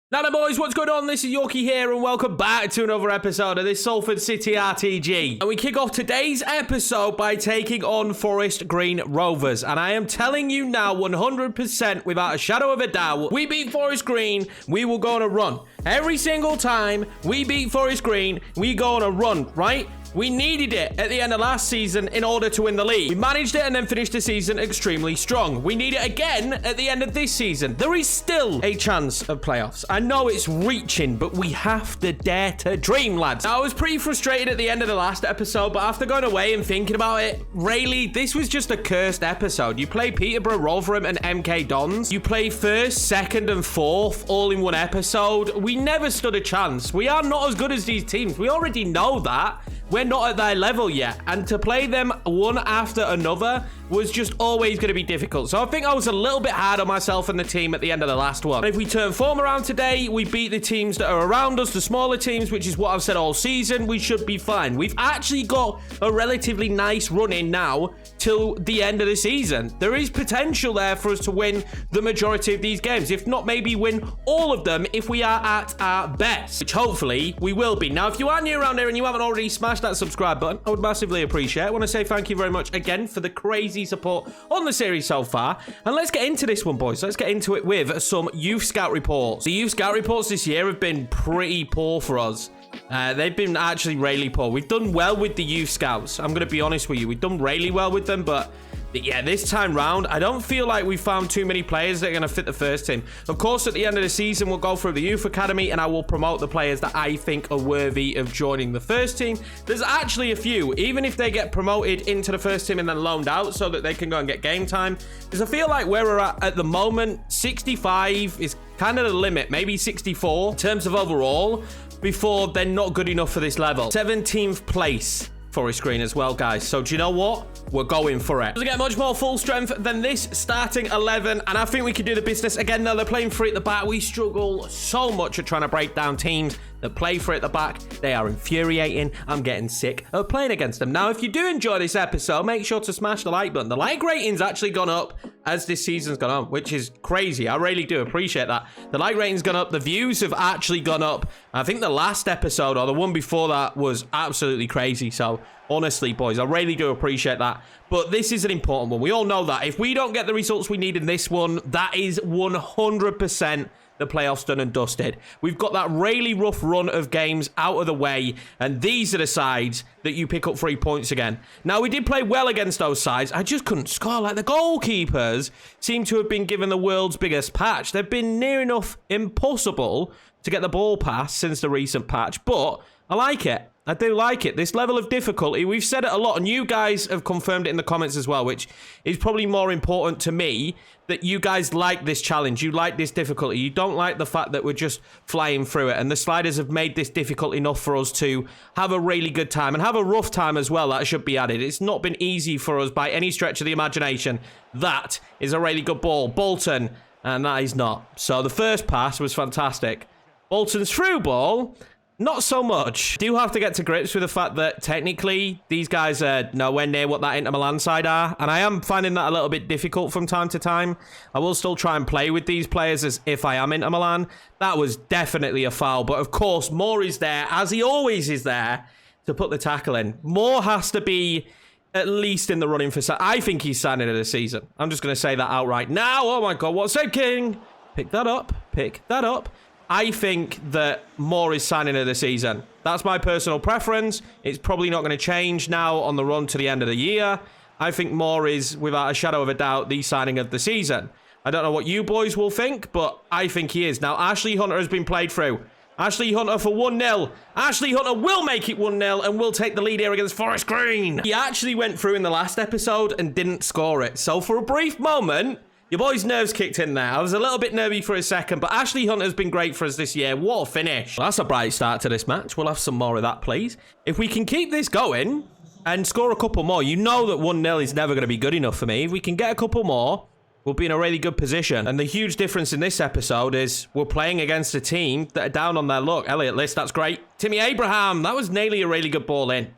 Now then, boys, what's going on? This is Yorkie here, and welcome back to another episode of this Salford City RTG. And we kick off today's episode by taking on Forest Green Rovers. And I am telling you now, 100% without a shadow of a doubt, we beat Forest Green, we will go on a run. Every single time we beat Forest Green, we go on a run, right? We needed it at the end of last season in order to win the league. We managed it and then finished the season extremely strong. We need it again at the end of this season. There is still a chance of playoffs. I know it's reaching, but we have to dare to dream, lads. Now, I was pretty frustrated at the end of the last episode, but after going away and thinking about it, really, this was just a cursed episode. You play Peterborough, Rotherham, and MK Dons. You play first, second, and fourth all in one episode. We never stood a chance. We are not as good as these teams. We already know that. We're not at their level yet, and to play them one after another was just always going to be difficult. So I think I was a little bit hard on myself and the team at the end of the last one. If we turn form around today, we beat the teams that are around us, the smaller teams, which is what I've said all season, we should be fine. We've actually got a relatively nice run in now till the end of the season. There is potential there for us to win the majority of these games, if not maybe win all of them if we are at our best, which hopefully we will be. Now, if you are new around here and you haven't already smashed that subscribe button, I would massively appreciate it. I want to say thank you very much again for the crazy support on the series so far. And let's get into this one, boys. Let's get into it with some youth scout reports. The youth scout reports this year have been pretty poor for us. They've been actually really poor. We've done well with the youth scouts. I'm going to be honest with you. We've done really well with them, but yeah, this time round, I don't feel like we found too many players that are going to fit the first team. Of course, at the end of the season, we'll go through the youth academy and I will promote the players that I think are worthy of joining the first team. There's actually a few, even if they get promoted into the first team and then loaned out so that they can go and get game time. Because I feel like where we're at the moment, 65 is kind of the limit, maybe 64 in terms of overall, before they're not good enough for this level. 17th place. Forest Green as well, guys. So do you know what? We're going for it. Doesn't get much more full strength than this starting 11, and I think we can do the business. Again, though, they're playing free at the back. We struggle so much at trying to break down teams that play free at the back. They are infuriating. I'm getting sick of playing against them. Now, if you do enjoy this episode, make sure to smash the like button. The like rating's actually gone up as this season's gone on, which is crazy. I really do appreciate that. The like rating's gone up. The views have actually gone up. I think the last episode or the one before that was absolutely crazy. So honestly, boys, I really do appreciate that. But this is an important one. We all know that if we don't get the results we need in this one, that is 100% the playoffs done and dusted. We've got that really rough run of games out of the way, and these are the sides that you pick up 3 points again. Now, we did play well against those sides. I just couldn't score. Like, the goalkeepers seem to have been given the world's biggest patch. They've been near enough impossible to get the ball past since the recent patch, but I like it. I do like it. This level of difficulty, we've said it a lot, and you guys have confirmed it in the comments as well, which is probably more important to me, that you guys like this challenge. You like this difficulty. You don't like the fact that we're just flying through it, and the sliders have made this difficult enough for us to have a really good time, and have a rough time as well, that should be added. It's not been easy for us by any stretch of the imagination. That is a really good ball. Bolton, and that is not. So the first pass was fantastic. Bolton's through ball, not so much. Do have to get to grips with the fact that technically these guys are nowhere near what that Inter Milan side are, and I am finding that a little bit difficult from time to time. I will still try and play with these players as if I am Inter Milan. That was definitely a foul, but of course Moore is there, as he always is there, to put the tackle in. Moore has to be at least in the running for... I think he's signing of the season. I'm just going to say that outright now. Oh my God, what's that, King? Pick that up. Pick that up. I think that Moore is signing of the season. That's my personal preference. It's probably not going to change now on the run to the end of the year. I think Moore is, without a shadow of a doubt, the signing of the season. I don't know what you boys will think, but I think he is. Now, Ashley Hunter has been played through. Ashley Hunter for 1-0. Ashley Hunter will make it 1-0 and will take the lead here against Forest Green. He actually went through in the last episode and didn't score it. So for a brief moment, your boy's nerves kicked in there. I was a little bit nervy for a second, but Ashley Hunter's been great for us this year. What a finish. Well, that's a bright start to this match. We'll have some more of that, please. If we can keep this going and score a couple more, you know that 1-0 is never going to be good enough for me. If we can get a couple more, we'll be in a really good position. And the huge difference in this episode is we're playing against a team that are down on their luck. Elliot List, that's great. Timmy Abraham, that was nearly a really good ball in.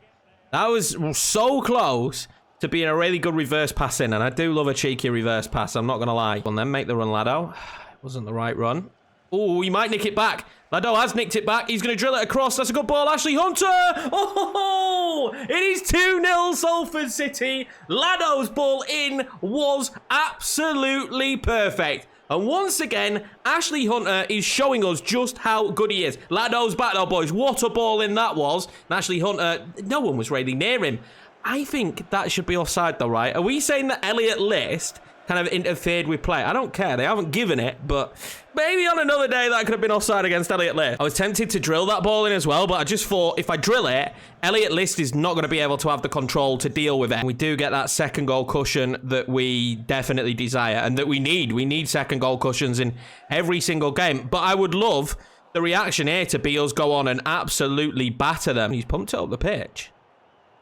That was so close to being a really good reverse pass in, and I do love a cheeky reverse pass, I'm not going to lie. And then make the run, Lado. Wasn't the right run. Oh, he might nick it back. Lado has nicked it back. He's going to drill it across. That's a good ball. Ashley Hunter. Oh, it is 2-0 Salford City. Lado's ball in was absolutely perfect. And once again, Ashley Hunter is showing us just how good he is. Lado's back though, boys. What a ball in that was. And Ashley Hunter, no one was really near him. I think that should be offside though, right? Are we saying that Elliot List kind of interfered with play? I don't care. They haven't given it, but maybe on another day that could have been offside against Elliot List. I was tempted to drill that ball in as well, but I just thought if I drill it, Elliot List is not going to be able to have the control to deal with it. We do get that second goal cushion that we definitely desire and that we need. We need second goal cushions in every single game, but I would love the reaction here to be us go on and absolutely batter them. He's pumped it up the pitch.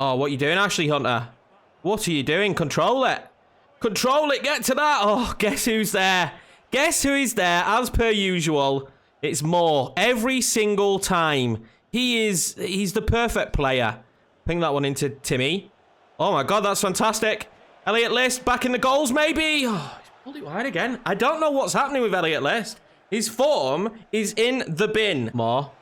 Oh, what are you doing, Ashley Hunter? What are you doing? Control it. Control it, get to that. Oh, guess who's there? Guess who is there? As per usual, it's Moore. Every single time. He's the perfect player. Ping that one into Timmy. Oh my God, that's fantastic. Elliot List back in the goals, maybe. Oh, he's pulled it wide again. I don't know what's happening with Elliot List. His form is in the bin. Moore.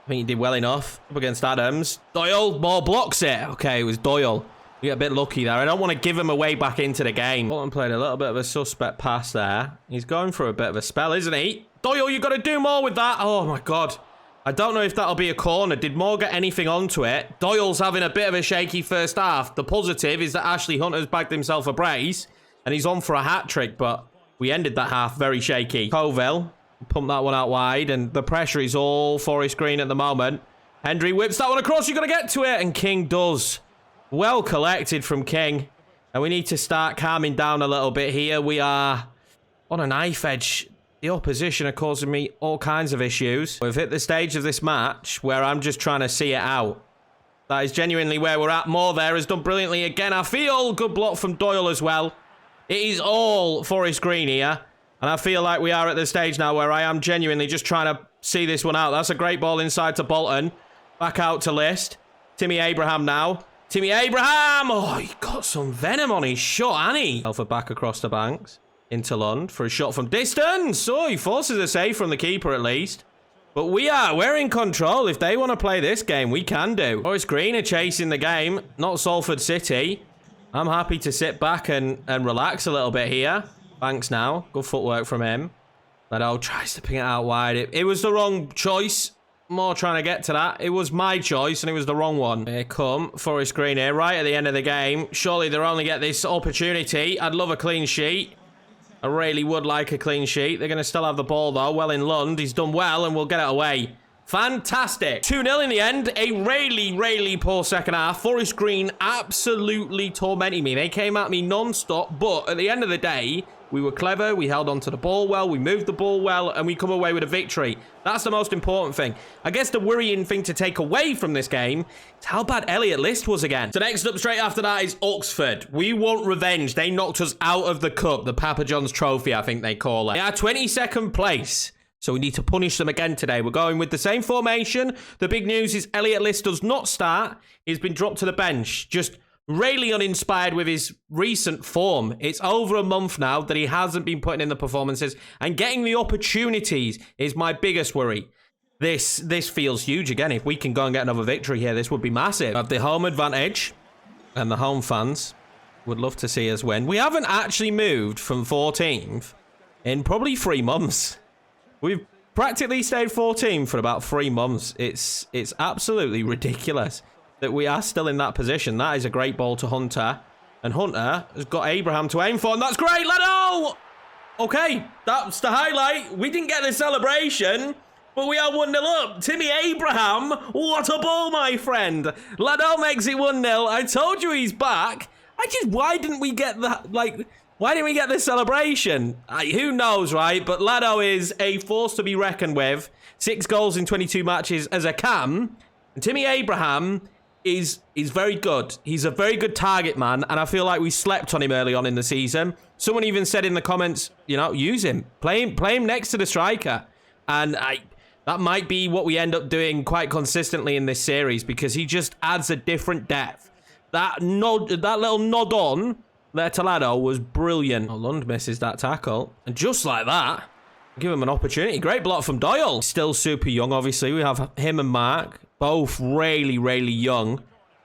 I think he did well enough up against Adams. Doyle, Moore blocks it. Okay, it was Doyle. We get a bit lucky there. I don't want to give him away back into the game. Bolton played a little bit of a suspect pass there. He's going for a bit of a spell, isn't he? Doyle, you got to do more with that. Oh, my God. I don't know if that'll be a corner. Did Moore get anything onto it? Doyle's having a bit of a shaky first half. The positive is that Ashley Hunter's bagged himself a brace, and he's on for a hat-trick, but we ended that half very shaky. Covell pumped that one out wide, and the pressure is all Forest Green at the moment. Hendry whips that one across. You got to get to it, and King does. Well collected from King. And we need to start calming down a little bit here. We are on a knife edge. The opposition are causing me all kinds of issues. We've hit the stage of this match where I'm just trying to see it out. That is genuinely where we're at. Moore there has done brilliantly again. I feel good block from Doyle as well. It is all Forest Green here. And I feel like we are at the stage now where I am genuinely just trying to see this one out. That's a great ball inside to Bolton. Back out to List. Timmy Abraham now. Timmy Abraham! Oh, he got some venom on his shot, hasn't he? Salford back across the banks. Into Lund for a shot from distance. Oh, he forces a save from the keeper at least. But we're in control. If they want to play this game, we can do. Forest Green are chasing the game, not Salford City. I'm happy to sit back and relax a little bit here. Banks now. Good footwork from him. Lado tries to ping it out wide. It was the wrong choice. More trying to get to that. It was my choice and it was the wrong one. Here come Forest Green here right at the end of the game. Surely they'll only get this opportunity. I'd love a clean sheet. I really would like a clean sheet. They're going to still have the ball though. Well in Lund. He's done well and we'll get it away. Fantastic. 2-0 in the end. A really poor second half. Forest Green absolutely tormenting me. They came at me non-stop, but at the end of the day, we were clever, we held onto the ball well, we moved the ball well, and we come away with a victory. That's the most important thing. I guess the worrying thing to take away from this game is how bad Elliot List was again. So next up straight after that is Oxford. We want revenge. They knocked us out of the cup, the Papa John's Trophy, I think they call it. They are 22nd place. So we need to punish them again today. We're going with the same formation. The big news is Elliot List does not start. He's been dropped to the bench. Just really uninspired with his recent form. It's over a month now that he hasn't been putting in the performances, and getting the opportunities is my biggest worry. This feels huge again. If we can go and get another victory here, this would be massive. Have the home advantage, and the home fans would love to see us win. We haven't actually moved from 14th in probably 3 months. We've practically stayed 14th for about 3 months. It's absolutely ridiculous that we are still in that position. That is a great ball to Hunter. And Hunter has got Abraham to aim for, and that's great, Lado! Okay, that's the highlight. We didn't get the celebration, but we are 1-0 up. Timmy Abraham, what a ball, my friend. Lado makes it 1-0. I told you he's back. Why didn't we get that, why didn't we get this celebration? Who knows, right? But Lado is a force to be reckoned with. 6 goals in 22 matches as a cam. And Timmy Abraham is very good. He's a very good target man, and I feel like we slept on him early on in the season. Someone even said in the comments, you know, use him. Play him next to the striker. And that might be what we end up doing quite consistently in this series, because he just adds a different depth. That little nod on there to Lado was brilliant. Oh, Lund misses that tackle. And just like that, Give him an opportunity. Great block from Doyle. Still super young, obviously. We have him and Mark. Both really, really young.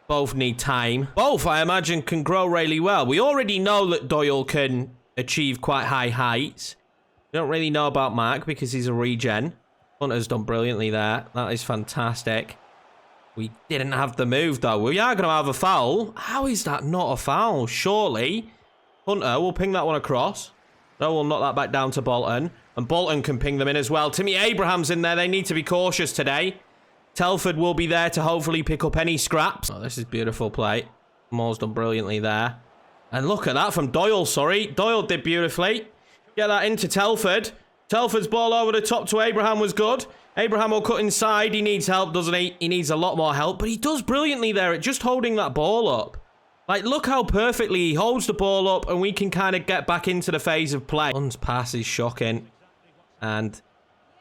Both need time. Both, I imagine, can grow really well. We already know that Doyle can achieve quite high heights. We don't really know about Mark because he's a regen. Hunter's done brilliantly there. That is fantastic. We didn't have the move, though. We are going to have a foul. How is that not a foul? Surely. Hunter will ping that one across. No, we'll knock that back down to Bolton. And Bolton can ping them in as well. Timmy Abraham's in there. They need to be cautious today. Telford will be there to hopefully pick up any scraps. Oh, this is beautiful play. Moore's done brilliantly there. And look at that from Doyle, sorry. Doyle did beautifully. Get that into Telford. Telford's ball over the top to Abraham was good. Abraham will cut inside. He needs help, doesn't he? He needs a lot more help. But he does brilliantly there at just holding that ball up. Like, look how perfectly he holds the ball up and we can kind of get back into the phase of play. Lund's pass is shocking. And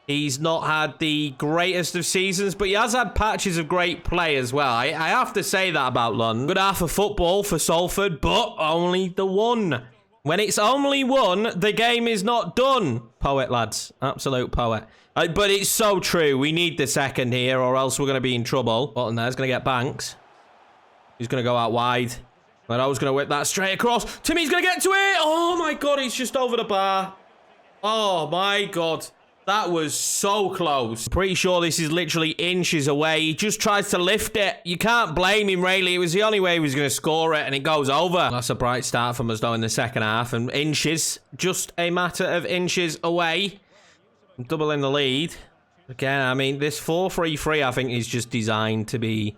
he's not had the greatest of seasons, but he has had patches of great play as well. I have to say that about Lund. Good half of football for Salford, but only the one. When it's only one, the game is not done. Poet, lads. Absolute poet. But it's so true. We need the second here or else we're going to be in trouble. Button there's going to get Banks. He's going to go out wide. But I was going to whip that straight across. Timmy's going to get to it. Oh, my God. It's just over the bar. Oh, my God. That was so close. Pretty sure this is literally inches away. He just tries to lift it. You can't blame him, really. It was the only way he was going to score it, and it goes over. That's a bright start from us, though, in the second half. And inches, just a matter of inches away. Doubling the lead. Again, I mean, this 4-3-3, I think, is just designed to be...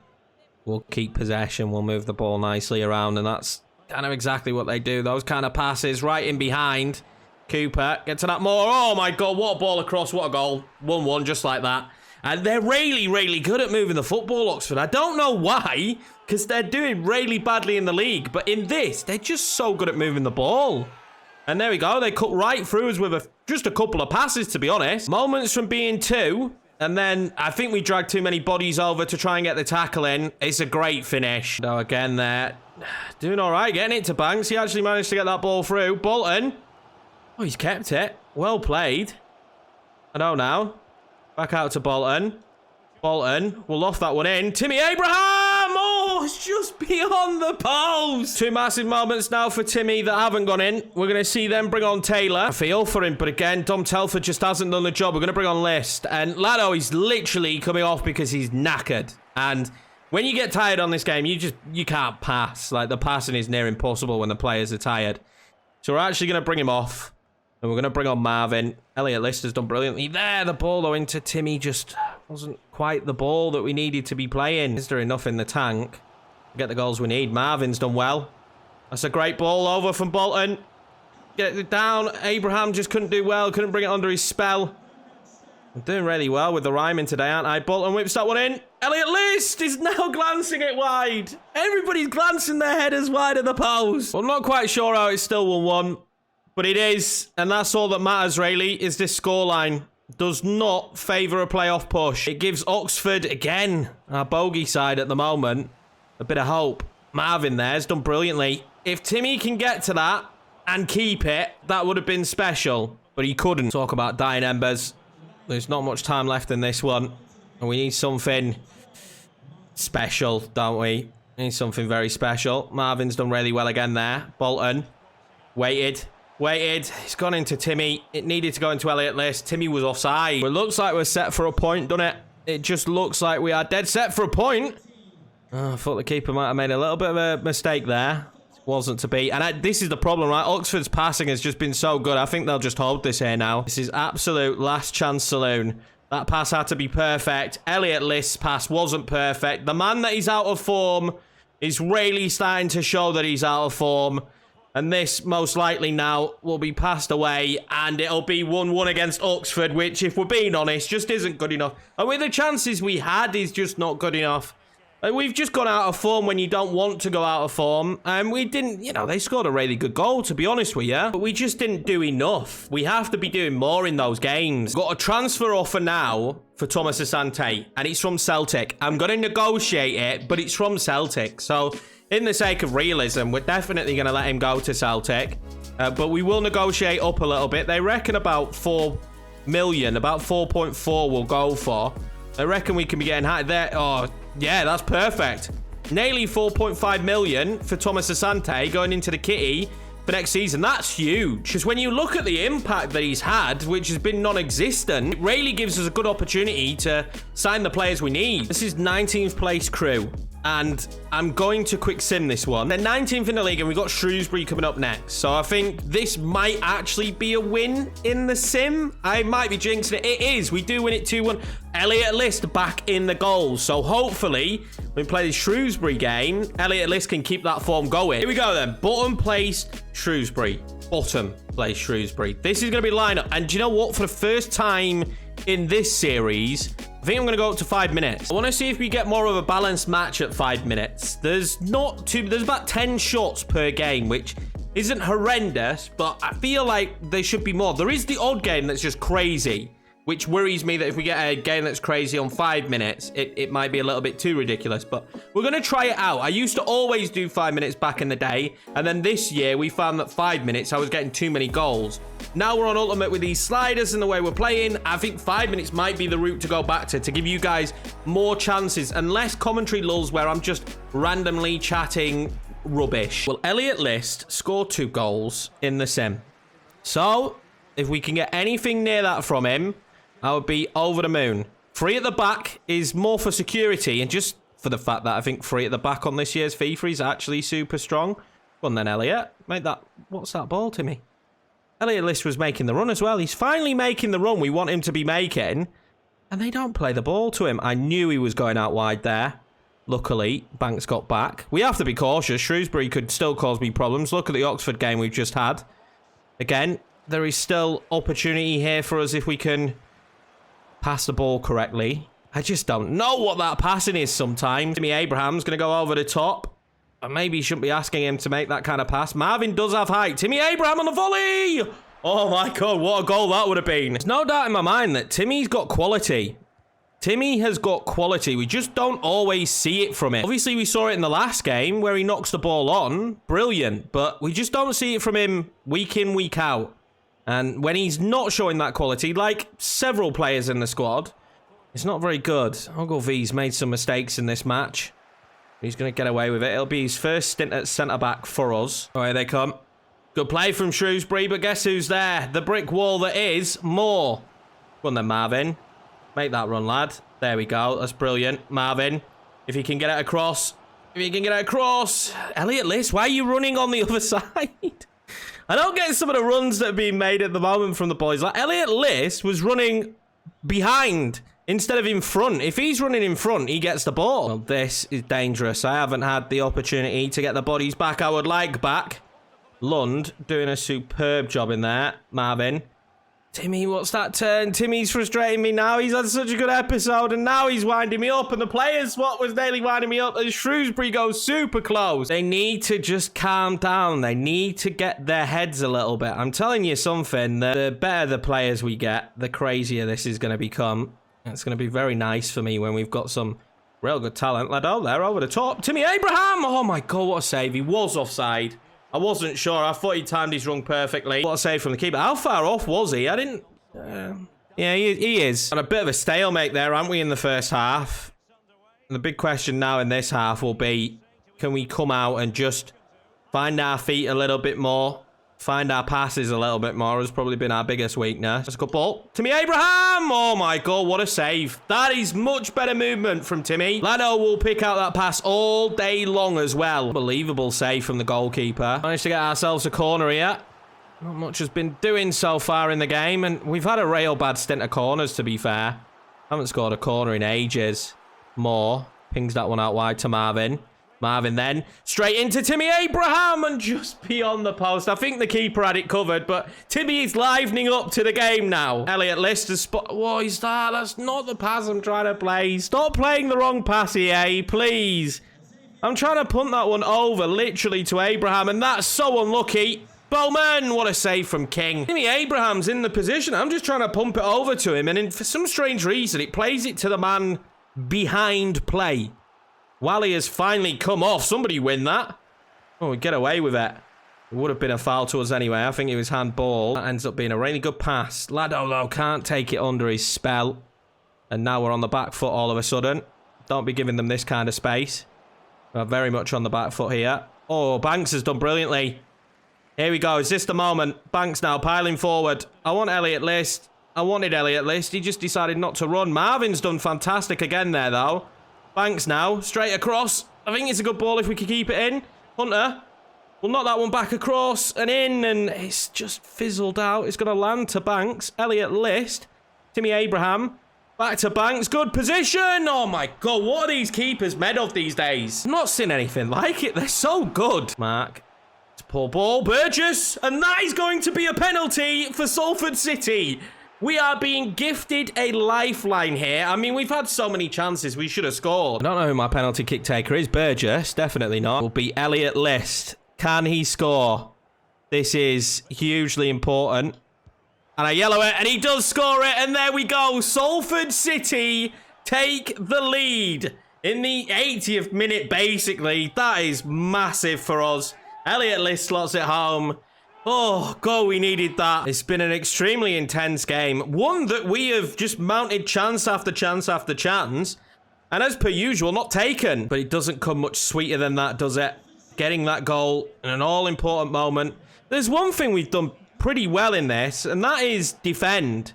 We'll keep possession. We'll move the ball nicely around, and that's kind of exactly what they do. Those kind of passes right in behind. Cooper, get to that more. Oh, my God, what a ball across. What a goal. 1-1, just like that. And they're really, really good at moving the football, Oxford. I don't know why, because they're doing really badly in the league. But in this, they're just so good at moving the ball. And there we go. They cut right through us with just a couple of passes, to be honest. Moments from being two. And then I think we dragged too many bodies over to try and get the tackle in. It's a great finish. So again, they're doing all right. Getting it to Banks. He actually managed to get that ball through. Bolton. Oh, he's kept it. Well played. I know now. Back out to Bolton. Bolton will loft that one in. Timmy Abraham! Oh, it's just beyond the post. Two massive moments now for Timmy that haven't gone in. We're going to see them bring on Taylor. I feel for him, but again, Dom Telford just hasn't done the job. We're going to bring on List. And Lado is literally coming off because he's knackered. And when you get tired on this game, you can't pass. Like, the passing is near impossible when the players are tired. So we're actually going to bring him off. And we're going to bring on Marvin. Elliot List has done brilliantly there. The ball, though, into Timmy just wasn't quite the ball that we needed to be playing. Is there enough in the tank to get the goals we need? Marvin's done well. That's a great ball over from Bolton. Get it down. Abraham just couldn't do well. Couldn't bring it under his spell. I'm doing really well with the rhyming today, aren't I? Bolton whips that one in. Elliot List is now glancing it wide. Everybody's glancing their headers wide of the post. I'm not quite sure how it's still 1-1. But it is, and that's all that matters, really, is this scoreline does not favour a playoff push. It gives Oxford, again, our bogey side at the moment, a bit of hope. Marvin there has done brilliantly. If Timmy can get to that and keep it, that would have been special. But he couldn't. Talk about dying embers. There's not much time left in this one. And we need something special, don't we? We need something very special. Marvin's done really well again there. Bolton. Waited. It's gone into Timmy. It needed to go into Elliot List. Timmy was offside. It looks like we're set for a point, doesn't it? It just looks like we are dead set for a point. Oh, I thought the keeper might have made a little bit of a mistake there. It wasn't to be. And this is the problem, right? Oxford's passing has just been so good. I think they'll just hold this here now. This is absolute last chance saloon. That pass had to be perfect. Elliot List's pass wasn't perfect. The man that is out of form is really starting to show that he's out of form. And this, most likely now, will be passed away. And it'll be 1-1 against Oxford, which, if we're being honest, just isn't good enough. And with the chances we had, is just not good enough. Like, we've just gone out of form when you don't want to go out of form. And we didn't, they scored a really good goal, to be honest with you. But we just didn't do enough. We have to be doing more in those games. Got a transfer offer now for Thomas Asante. And it's from Celtic. I'm going to negotiate it, but it's from Celtic. So... in the sake of realism, we're definitely going to let him go to Celtic. But we will negotiate up a little bit. They reckon about 4 million, about 4.4 we'll go for. I reckon we can be getting high there. Oh, yeah, that's perfect. Nearly 4.5 million for Thomas Asante going into the kitty for next season. That's huge. Because when you look at the impact that he's had, which has been non-existent, it really gives us a good opportunity to sign the players we need. This is 19th place crew. And I'm going to quick sim this one. They're 19th in the league, and we've got Shrewsbury coming up next. So I think this might actually be a win in the sim. I might be jinxing it. It is. We do win it 2-1. Elliot List back in the goals. So hopefully, when we play the Shrewsbury game, Elliot List can keep that form going. Here we go then. Bottom place, Shrewsbury. Bottom place, Shrewsbury. This is going to be lineup. And do you know what? For the first time in this series, I think I'm going to go up to 5 minutes. I want to see if we get more of a balanced match at 5 minutes. There's about 10 shots per game, which isn't horrendous, but I feel like there should be more. There is the odd game that's just crazy, which worries me that if we get a game that's crazy on 5 minutes, it might be a little bit too ridiculous, but we're going to try it out. I used to always do 5 minutes back in the day, and then this year we found that 5 minutes, I was getting too many goals. Now we're on Ultimate with these sliders and the way we're playing. I think 5 minutes might be the route to go back to give you guys more chances and less commentary lulls where I'm just randomly chatting rubbish. Well, Elliot List scored 2 goals in the sim. So, if we can get anything near that from him, I would be over the moon. 3 at the back is more for security and just for the fact that I think 3 at the back on this year's FIFA is actually super strong. Go on then, Elliot. Make that... What's that ball to me? Elliot List was making the run as well. He's finally making the run we want him to be making. And they don't play the ball to him. I knew he was going out wide there. Luckily, Banks got back. We have to be cautious. Shrewsbury could still cause me problems. Look at the Oxford game we've just had. Again, there is still opportunity here for us if we can pass the ball correctly. I just don't know what that passing is sometimes. Timmy Abraham's going to go over the top. But maybe you shouldn't be asking him to make that kind of pass. Marvin does have height. Timmy Abraham on the volley! Oh my God, what a goal that would have been. There's no doubt in my mind that Timmy's got quality. Timmy has got quality. We just don't always see it from him. Obviously, we saw it in the last game where he knocks the ball on. Brilliant. But we just don't see it from him week in, week out. And when he's not showing that quality, like several players in the squad, it's not very good. Ogilvy's made some mistakes in this match. He's going to get away with it. It'll be his first stint at centre-back for us. Oh, here they come. Good play from Shrewsbury, but guess who's there? The brick wall that is Moore. Go on then, Marvin. Make that run, lad. There we go. That's brilliant. Marvin, if he can get it across. If he can get it across. Elliot List, why are you running on the other side? I don't get some of the runs that are being made at the moment from the boys. Like, Elliot List was running behind instead of in front. If he's running in front, he gets the ball. Well, this is dangerous. I haven't had the opportunity to get the bodies back I would like back. Lund doing a superb job in there. Marvin. Timmy, what's that turn? Timmy's frustrating me now. He's had such a good episode, and now he's winding me up. And the players, what was nearly winding me up, as Shrewsbury goes super close. They need to just calm down. They need to get their heads a little bit. I'm telling you something, the better the players we get, the crazier this is going to become. It's going to be very nice for me when we've got some real good talent. Ledo there over the top. Timmy Abraham! Oh my God, what a save. He was offside. I wasn't sure. I thought he timed his run perfectly. What a save from the keeper. How far off was he? I didn't... yeah, he is. And a bit of a stalemate there, aren't we, in the first half? And the big question now in this half will be, can we come out and just find our feet a little bit more? Find our passes a little bit more has probably been our biggest weakness. That's a good ball. Timmy Abraham! Oh my God, what a save. That is much better movement from Timmy. Lado will pick out that pass all day long as well. Unbelievable save from the goalkeeper. Managed to get ourselves a corner here. Not much has been doing so far in the game, and we've had a real bad stint of corners, to be fair. Haven't scored a corner in ages. Moore pings that one out wide to Marvin. Marvin then straight into Timmy Abraham and just beyond the post. I think the keeper had it covered, but Timmy is livening up to the game now. Elliot List has spot. What is that? That's not the pass I'm trying to play. Stop playing the wrong pass, EA, please. I'm trying to punt that one over literally to Abraham, and that's so unlucky. Bowman, what a save from King. Timmy Abraham's in the position. I'm just trying to pump it over to him, and for some strange reason, it plays it to the man behind play. Wally has finally come off. Somebody win that. Oh, we get away with it. It would have been a foul to us anyway. I think it was handball. That ends up being a really good pass. Lado, though, can't take it under his spell. And now we're on the back foot all of a sudden. Don't be giving them this kind of space. We're very much on the back foot here. Oh, Banks has done brilliantly. Here we go. Is this the moment? Banks now piling forward. I want Elliot List. I wanted Elliot List. He just decided not to run. Marvin's done fantastic again there, though. Banks now. Straight across. I think it's a good ball if we could keep it in. Hunter. We'll knock that one back across and in, and it's just fizzled out. It's going to land to Banks. Elliot List. Timmy Abraham. Back to Banks. Good position. Oh, my God. What are these keepers made of these days? I've not seen anything like it. They're so good. Mark. It's a poor ball. Burgess. And that is going to be a penalty for Salford City. We are being gifted a lifeline here. I mean, we've had so many chances. We should have scored. I don't know who my penalty kick taker is. Burgess. Definitely not. Will be Elliot List. Can he score? This is hugely important. And I yellow it, and he does score it, and there we go. Salford City take the lead in the 80th minute, basically. That is massive for us. Elliot List slots it home. Oh, God, we needed that. It's been an extremely intense game. One that we have just mounted chance after chance after chance. And as per usual, not taken. But it doesn't come much sweeter than that, does it? Getting that goal in an all-important moment. There's one thing we've done pretty well in this, and that is defend.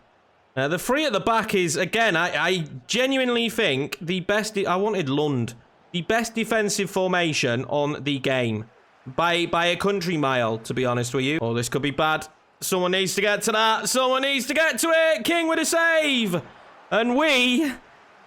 The three at the back is, again, I genuinely think the best... I wanted Lund. The best defensive formation on the game. By a country mile, to be honest with you. Oh, this could be bad. Someone needs to get to that. Someone needs to get to it. King with a save. And we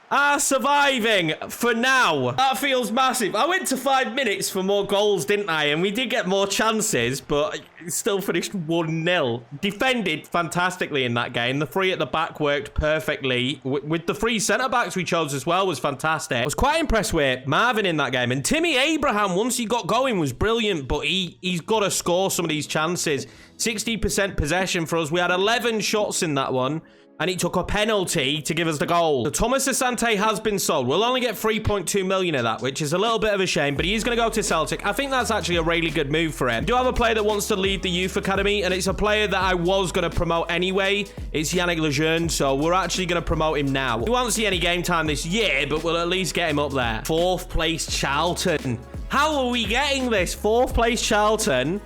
are surviving for now. That feels massive. I went to 5 minutes for more goals, didn't I? And we did get more chances, but it still finished 1-0. Defended fantastically in that game. The three at the back worked perfectly. With the three centre-backs we chose as well was fantastic. I was quite impressed with Marvin in that game. And Timmy Abraham, once he got going, was brilliant, but he's got to score some of these chances. 60% possession for us. We had 11 shots in that one. And he took a penalty to give us the goal. So Thomas Asante has been sold. We'll only get 3.2 million of that, which is a little bit of a shame, but he is going to go to Celtic. I think that's actually a really good move for him. We do have a player that wants to lead the youth academy, and it's a player that I was going to promote anyway. It's Yannick Lejeune, so we're actually going to promote him now. We won't see any game time this year, but we'll at least get him up there. 4th place Charlton. How are we getting this? 4th place Charlton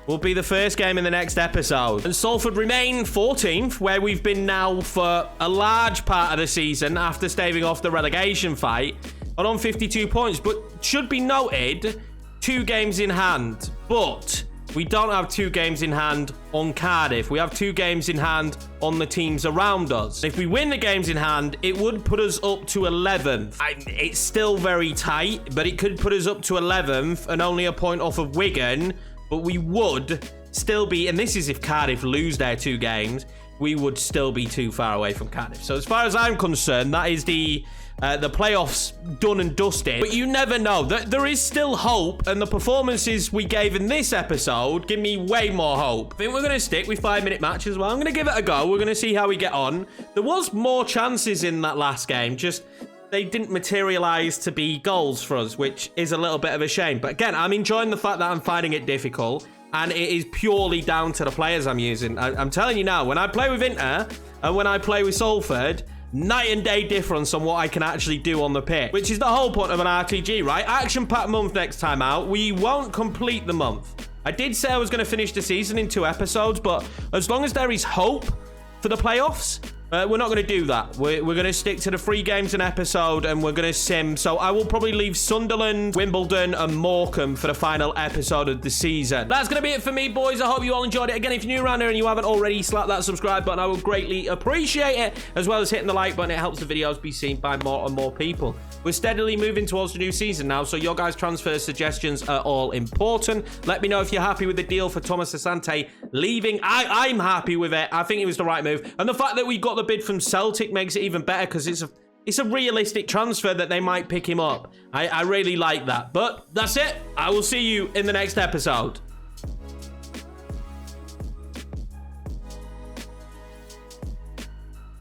will be the first game in the next episode. And Salford remain 14th, where we've been now for a large part of the season after staving off the relegation fight, and on 52 points. But should be noted, 2 games in hand. But we don't have 2 games in hand on Cardiff. We have 2 games in hand on the teams around us. If we win the games in hand, it would put us up to 11th. It's still very tight, but it could put us up to 11th and only a point off of Wigan. But we would still be, and this is if Cardiff lose their 2 games, we would still be too far away from Cardiff. So as far as I'm concerned, that is the playoffs done and dusted. But you never know. There is still hope, and the performances we gave in this episode give me way more hope. I think we're going to stick with 5-minute matches. Well, I'm going to give it a go. We're going to see how we get on. There was more chances in that last game, just they didn't materialize to be goals for us, which is a little bit of a shame. But again, I'm enjoying the fact that I'm finding it difficult, and it is purely down to the players I'm using. I'm telling you now, when I play with Inter and when I play with Salford, night and day difference on what I can actually do on the pitch, which is the whole point of an RTG, right? Action-packed month next time out. We won't complete the month. I did say I was going to finish the season in 2 episodes, but as long as there is hope for the playoffs, we're not going to do that. We're going to stick to the 3 games an episode, and we're going to sim. So I will probably leave Sunderland, Wimbledon, and Morecambe for the final episode of the season. That's going to be it for me, boys. I hope you all enjoyed it. Again, if you're new around here and you haven't already, slap that subscribe button. I would greatly appreciate it, as well as hitting the like button. It helps the videos be seen by more and more people. We're steadily moving towards the new season now, so your guys' transfer suggestions are all important. Let me know if you're happy with the deal for Thomas Asante leaving. I'm happy with it. I think it was the right move. And the fact that we got the bid from Celtic makes it even better, because it's a realistic transfer that they might pick him up. I really like that. But that's it. I will see you in the next episode.